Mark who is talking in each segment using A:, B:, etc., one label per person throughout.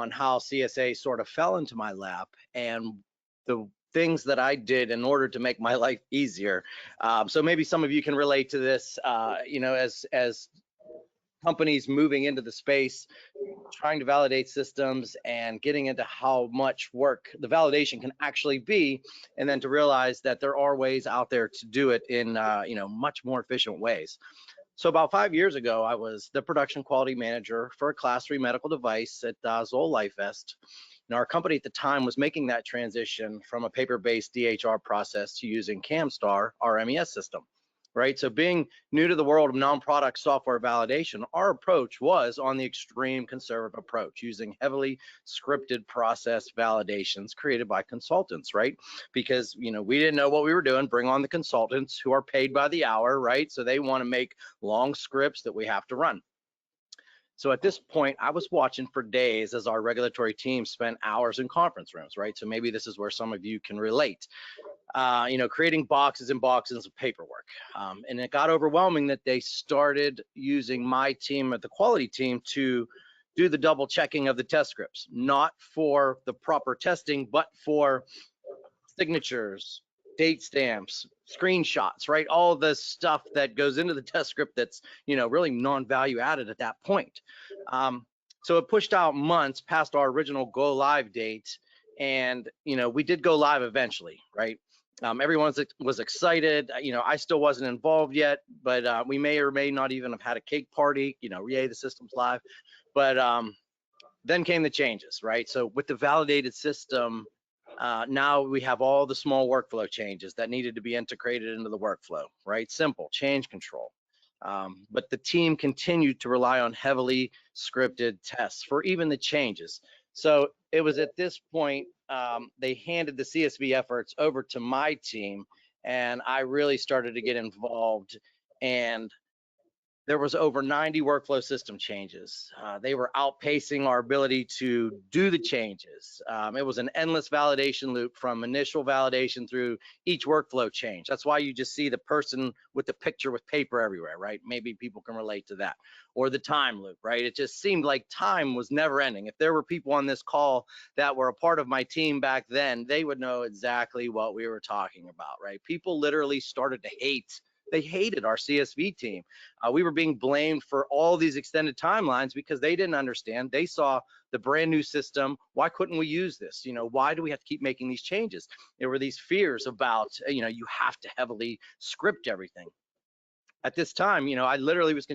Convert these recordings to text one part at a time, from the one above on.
A: on how CSA sort of fell into my lap and the things that I did in order to make my life easier. So maybe some of you can relate to this, as companies moving into the space, trying to validate systems and getting into how much work the validation can actually be, and then to realize that there are ways out there to do it in much more efficient ways. So about 5 years ago, I was the production quality manager for a class 3 medical device at Zoll LifeVest. And our company at the time was making that transition from a paper-based DHR process to using CAMSTAR, our MES system, right? So being new to the world of non-product software validation, our approach was on the extreme conservative approach, using heavily scripted process validations created by consultants, right? Because, we didn't know what we were doing. Bring on the consultants who are paid by the hour, right? So they want to make long scripts that we have to run. So at this point, I was watching for days as our regulatory team spent hours in conference rooms, right? So maybe this is where some of you can relate. Creating boxes and boxes of paperwork. And it got overwhelming that they started using my team, the quality team, to do the double checking of the test scripts, not for the proper testing, but for signatures, date stamps, screenshots, right? All the stuff that goes into the test script that's, really non-value added at that point. So it pushed out months past our original go live date. And, we did go live eventually, right? Everyone was excited. I still wasn't involved yet, but we may or may not even have had a cake party, yay, the system's live. But then came the changes, right? So with the validated system, now we have all the small workflow changes that needed to be integrated into the workflow, right? Simple change control. But the team continued to rely on heavily scripted tests for even the changes. So it was at this point, they handed the CSV efforts over to my team, and I really started to get involved. And there was over 90 workflow system changes. They were outpacing our ability to do the changes. It was an endless validation loop from initial validation through each workflow change. That's why you just see the person with the picture with paper everywhere, right? Maybe people can relate to that. Or the time loop, right? It just seemed like time was never ending. If there were people on this call that were a part of my team back then, they would know exactly what we were talking about, right? People literally started to hate. They hated our CSV team. We were being blamed for all these extended timelines because they didn't understand. They saw the brand new system. Why couldn't we use this? Why do we have to keep making these changes? There were these fears about, you have to heavily script everything. At this time, I literally was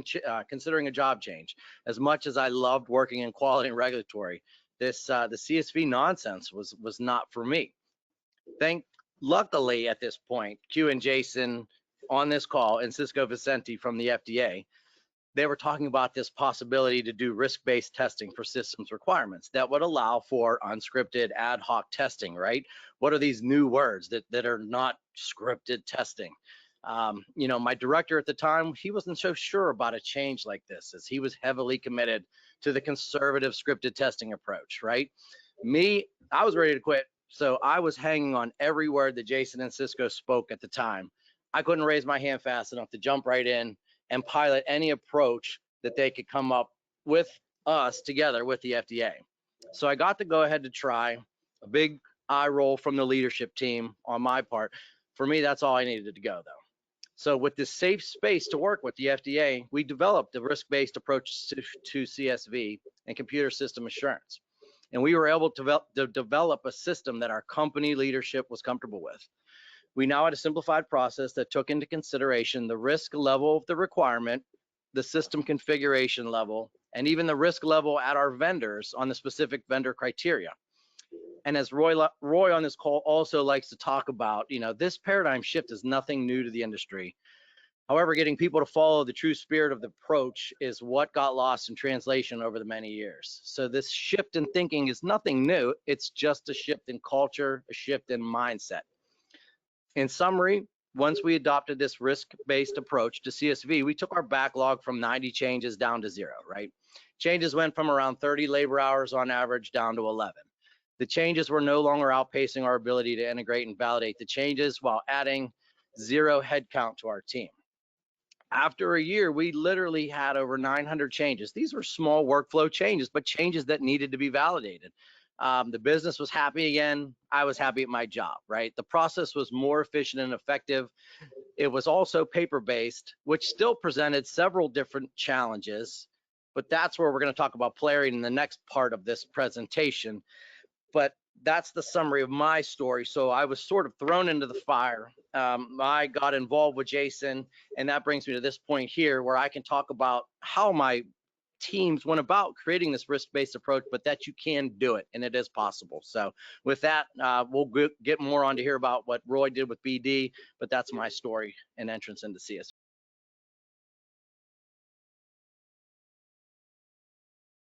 A: considering a job change. As much as I loved working in quality and regulatory, the CSV nonsense was not for me. Luckily, at this point, Q and Jason on this call and Cisco Vicente from the FDA, they were talking about this possibility to do risk-based testing for systems requirements that would allow for unscripted ad hoc testing, right? What are these new words that are not scripted testing? My director at the time, he wasn't so sure about a change like this, as he was heavily committed to the conservative scripted testing approach, right? Me, I was ready to quit. So I was hanging on every word that Jason and Cisco spoke at the time. I couldn't raise my hand fast enough to jump right in and pilot any approach that they could come up with us together with the FDA. So I got to go ahead to try. A big eye roll from the leadership team on my part. For me, that's all I needed to go, though. So with this safe space to work with the FDA, we developed a risk-based approach to CSV and computer system assurance. And we were able to develop a system that our company leadership was comfortable with. We now had a simplified process that took into consideration the risk level of the requirement, the system configuration level, and even the risk level at our vendors on the specific vendor criteria. And as Roy on this call also likes to talk about, this paradigm shift is nothing new to the industry. However, getting people to follow the true spirit of the approach is what got lost in translation over the many years. So this shift in thinking is nothing new. It's just a shift in culture, a shift in mindset. In summary, once we adopted this risk-based approach to CSV, we took our backlog from 90 changes down to 0, right? Changes went from around 30 labor hours on average down to 11. The changes were no longer outpacing our ability to integrate and validate the changes while adding 0 headcount to our team. After a year, we literally had over 900 changes. These were small workflow changes, but changes that needed to be validated. The business was happy again. I was happy at my job, right? The process was more efficient and effective. It was also paper-based, which still presented several different challenges, but that's where we're going to talk about Polarion in the next part of this presentation. But that's the summary of my story. So I was sort of thrown into the fire. I got involved with Jason, and that brings me to this point here where I can talk about how my teams went about creating this risk-based approach, but that you can do it, and it is possible. So with that, we'll get more on to hear about what Roy did with BD, but that's my story and entrance into CSA.